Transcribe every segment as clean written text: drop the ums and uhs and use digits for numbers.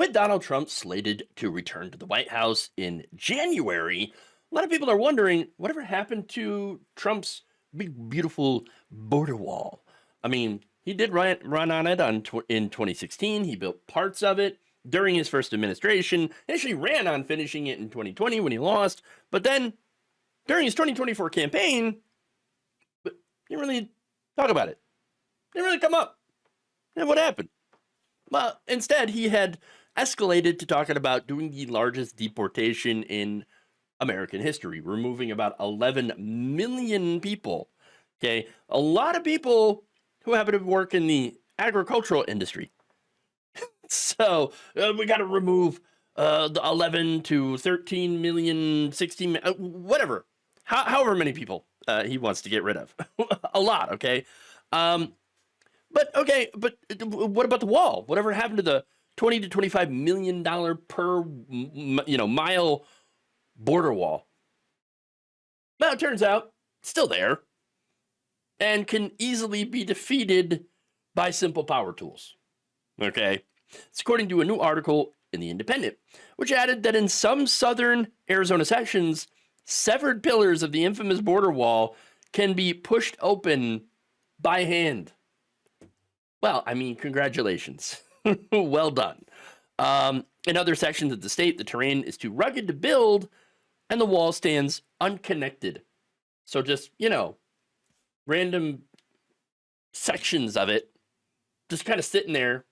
With Donald Trump slated to return to the White House in January, a lot of people are wondering whatever happened to Trump's big, beautiful border wall. I mean, he did run on it in 2016. He built parts of it during his first administration. He actually ran on finishing it in 2020 when he lost. But then during his 2024 campaign, but he didn't really talk about it. Didn't really come up. And what happened? Well, instead, he had escalated to talking about doing the largest deportation in American history, removing about 11 million people. Okay, a lot of people who happen to work in the agricultural industry. So we got to remove the 11 to 13 million, 16, whatever, however many people he wants to get rid of. A lot, okay? But what about the wall? Whatever happened to the 20 to 25 million dollar per mile border wall? Well, it turns out it's still there and can easily be defeated by simple power tools. Okay, it's according to a new article in the Independent, which added that in some southern Arizona sections, severed pillars of the infamous border wall can be pushed open by hand. Well, I mean, congratulations. Well done. In other sections of the state, the terrain is too rugged to build, and the wall stands unconnected. So just, random sections of it just kind of sitting there,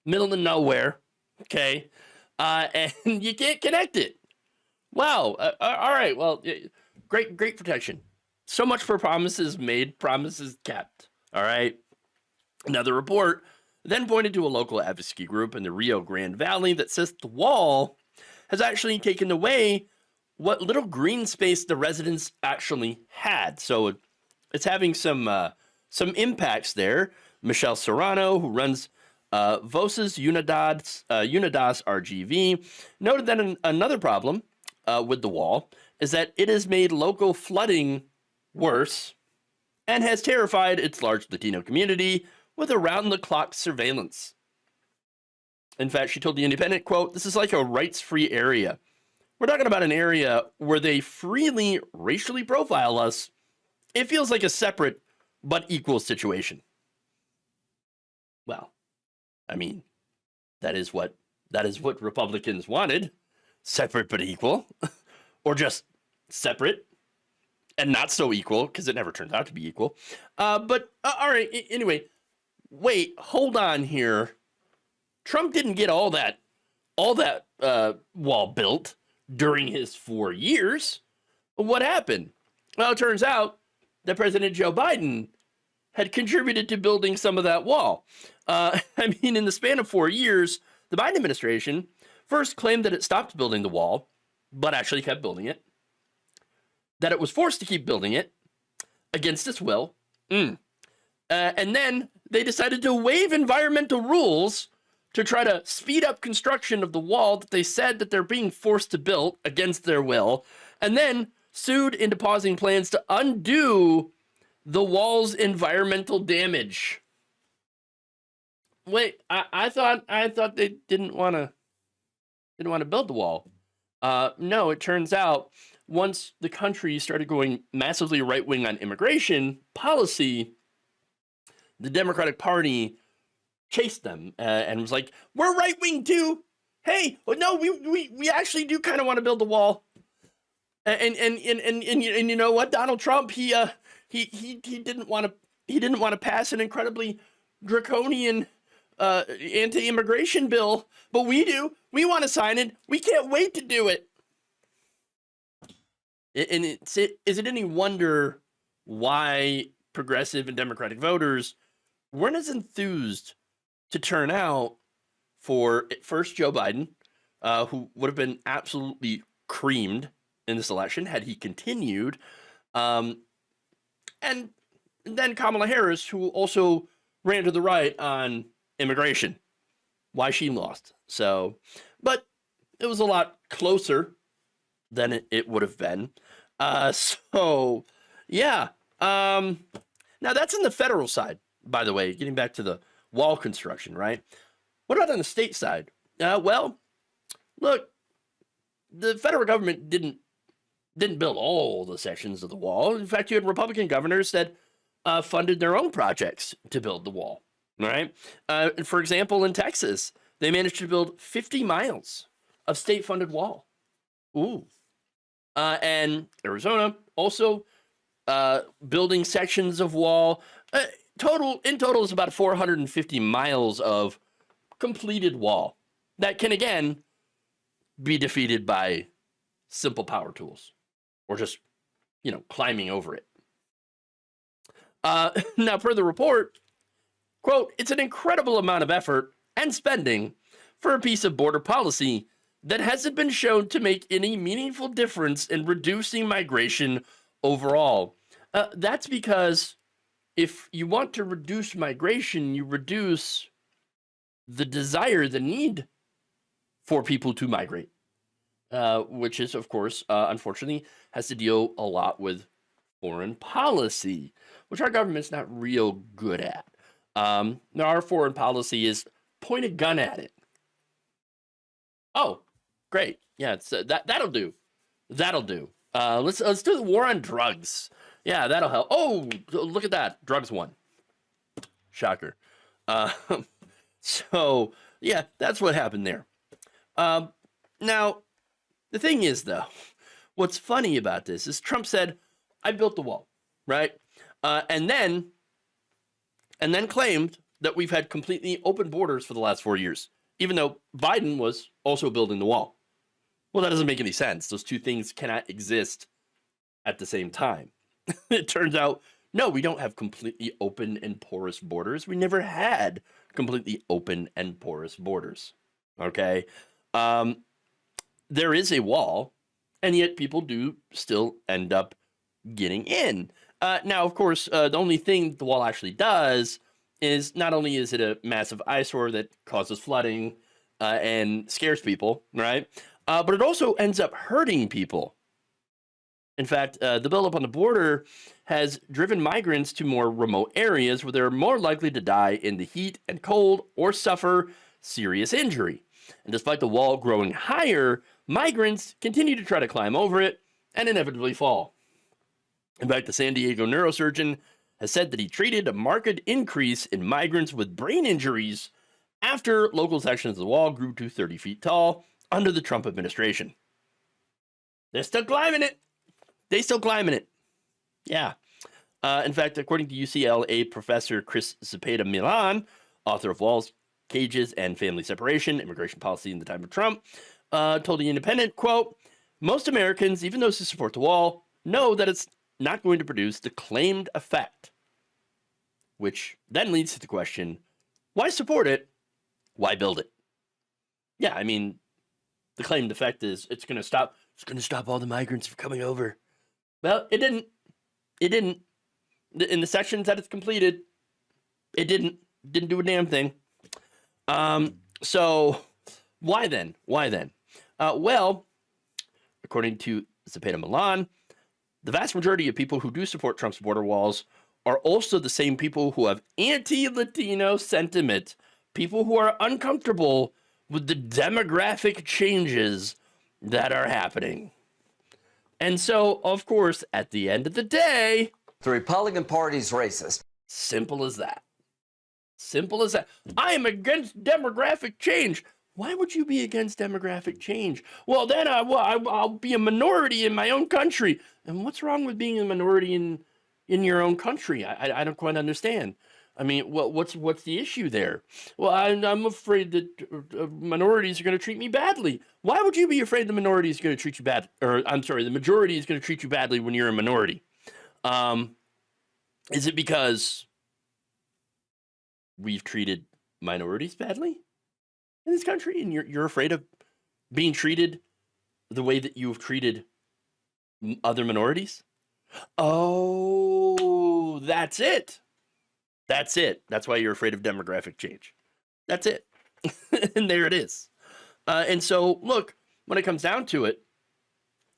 middle of nowhere, okay? And you can't connect it. Wow. All right. Well, great protection. So much for promises made, promises kept. All right. Another report then pointed to a local advocacy group in the Rio Grande Valley that says the wall has actually taken away what little green space the residents actually had. So it's having some impacts there. Michelle Serrano, who runs Voces Unidas RGV, noted that another problem with the wall is that it has made local flooding worse and has terrified its large Latino community with around-the-clock surveillance. In fact, she told the Independent, quote, "This is like a rights-free area. We're talking about an area where they freely racially profile us. It feels like a separate but equal situation." Well, I mean, that is what Republicans wanted. Separate but equal. Or just separate and not so equal, because it never turns out to be equal. But all right, anyway, wait, hold on here. Trump didn't get all that wall built during his 4 years. What happened? Well, it turns out that President Joe Biden had contributed to building some of that wall. I mean, in the span of 4 years, the Biden administration first claimed that it stopped building the wall, but actually kept building it. That it was forced to keep building it against its will. And then they decided to waive environmental rules to try to speed up construction of the wall that they said that they're being forced to build against their will, and then sued into pausing plans to undo the wall's environmental damage. Wait, I thought they didn't want to build the wall. No, it turns out once the country started going massively right-wing on immigration policy, the Democratic Party chased them and was like, "We're right-wing too. Hey, no, we actually do kind of want to build the wall." And you know what? Donald Trump, he didn't want to pass an incredibly draconian anti-immigration bill, but we do. We want to sign it. We can't wait to do it. And is it any wonder why progressive and Democratic voters weren't as enthused to turn out for first Joe Biden, who would have been absolutely creamed in this election had he continued, and then Kamala Harris, who also ran to the right on immigration, why she lost. So, but it was a lot closer than it would have been. So, yeah. Now that's on the federal side, by the way, getting back to the wall construction, right? What about on the state side? Well, look, the federal government didn't build all the sections of the wall. In fact, you had Republican governors that funded their own projects to build the wall. All right. For example, in Texas, they managed to build 50 miles of state-funded wall. Ooh. And Arizona also building sections of wall. In total is about 450 miles of completed wall that can again be defeated by simple power tools or just climbing over it. Now, per the report, quote, it's an incredible amount of effort and spending for a piece of border policy that hasn't been shown to make any meaningful difference in reducing migration overall. That's because if you want to reduce migration, you reduce the desire, the need for people to migrate, which is, of course, unfortunately, has to deal a lot with foreign policy, which our government's not real good at. Now, our foreign policy is point a gun at it. Oh, great. Yeah, it's, that'll do. That'll do. Let's do the war on drugs. Yeah, that'll help. Oh, look at that. Drugs won. Shocker. So, yeah, that's what happened there. Now, the thing is, though, what's funny about this is Trump said, I built the wall, right? And then claimed that we've had completely open borders for the last 4 years, even though Biden was also building the wall. Well, that doesn't make any sense. Those two things cannot exist at the same time. It turns out, no, we don't have completely open and porous borders. We never had completely open and porous borders. Okay? There is a wall, and yet people do still end up getting in. Now, of course, the only thing the wall actually does is not only is it a massive eyesore that causes flooding and scares people, right? But it also ends up hurting people. In fact, the buildup on the border has driven migrants to more remote areas where they're more likely to die in the heat and cold or suffer serious injury. And despite the wall growing higher, migrants continue to try to climb over it and inevitably fall. In fact, the San Diego neurosurgeon has said that he treated a marked increase in migrants with brain injuries after local sections of the wall grew to 30 feet tall under the Trump administration. They're still climbing it. They still climbing it. Yeah. In fact, according to UCLA professor Chris Zepeda-Millan, author of Walls, Cages, and Family Separation, Immigration Policy in the Time of Trump, told The Independent, quote, most Americans, even those who support the wall, know that it's not going to produce the claimed effect. Which then leads to the question, why support it? Why build it? Yeah, I mean, the claimed effect is it's going to stop all the migrants from coming over. Well, it didn't. It didn't. In the sections that it's completed, it didn't do a damn thing. So why then? Well, according to Zepeda-Millan, the vast majority of people who do support Trump's border walls are also the same people who have anti-Latino sentiment, people who are uncomfortable with the demographic changes that are happening. And so, of course, at the end of the day, the Republican Party's racist. Simple as that. Simple as that. I am against demographic change. Why would you be against demographic change? Well, then I'll be a minority in my own country. And what's wrong with being a minority in your own country? I don't quite understand. I mean, what's the issue there? Well, I'm afraid that minorities are going to treat me badly. Why would you be afraid the minority is going to treat you bad? Or I'm sorry, the majority is going to treat you badly when you're a minority? Is it because we've treated minorities badly in this country, and you're afraid of being treated the way that you've treated other minorities? Oh, that's it. That's it. That's why you're afraid of demographic change. That's it. And there it is. And so, look, when it comes down to it,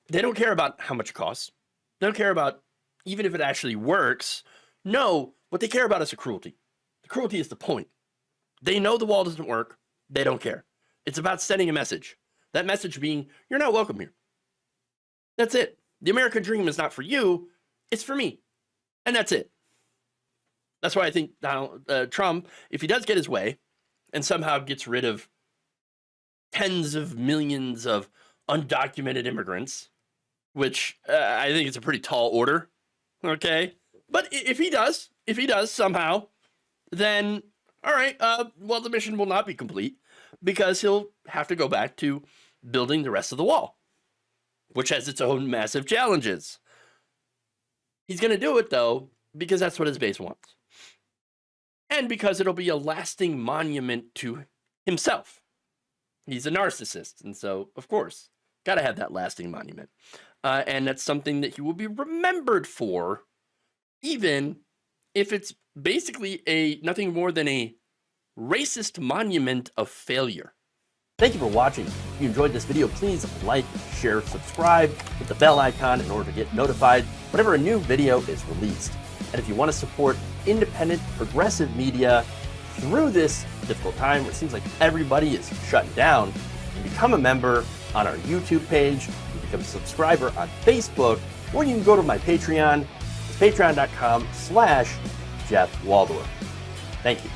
they don't care about how much it costs. They don't care about even if it actually works. No, what they care about is the cruelty. The cruelty is the point. They know the wall doesn't work. They don't care. It's about sending a message. That message being, you're not welcome here. That's it. The American dream is not for you, it's for me. And that's it. That's why I think Trump, if he does get his way and somehow gets rid of tens of millions of undocumented immigrants, which I think is a pretty tall order, okay? But if he does somehow, then all right, well, the mission will not be complete because he'll have to go back to building the rest of the wall, which has its own massive challenges. He's going to do it, though, because that's what his base wants. And because it'll be a lasting monument to himself. He's a narcissist, and so, of course, got to have that lasting monument. And that's something that he will be remembered for, even if it's basically nothing more than a racist monument of failure. Thank you for watching. If you enjoyed this video, please like, share, subscribe, hit the bell icon in order to get notified whenever a new video is released. And if you want to support independent, progressive media through this difficult time where it seems like everybody is shutting down, you can become a member on our YouTube page, you can become a subscriber on Facebook, or you can go to my Patreon. It's patreon.com/Jeff Waldorf. Thank you.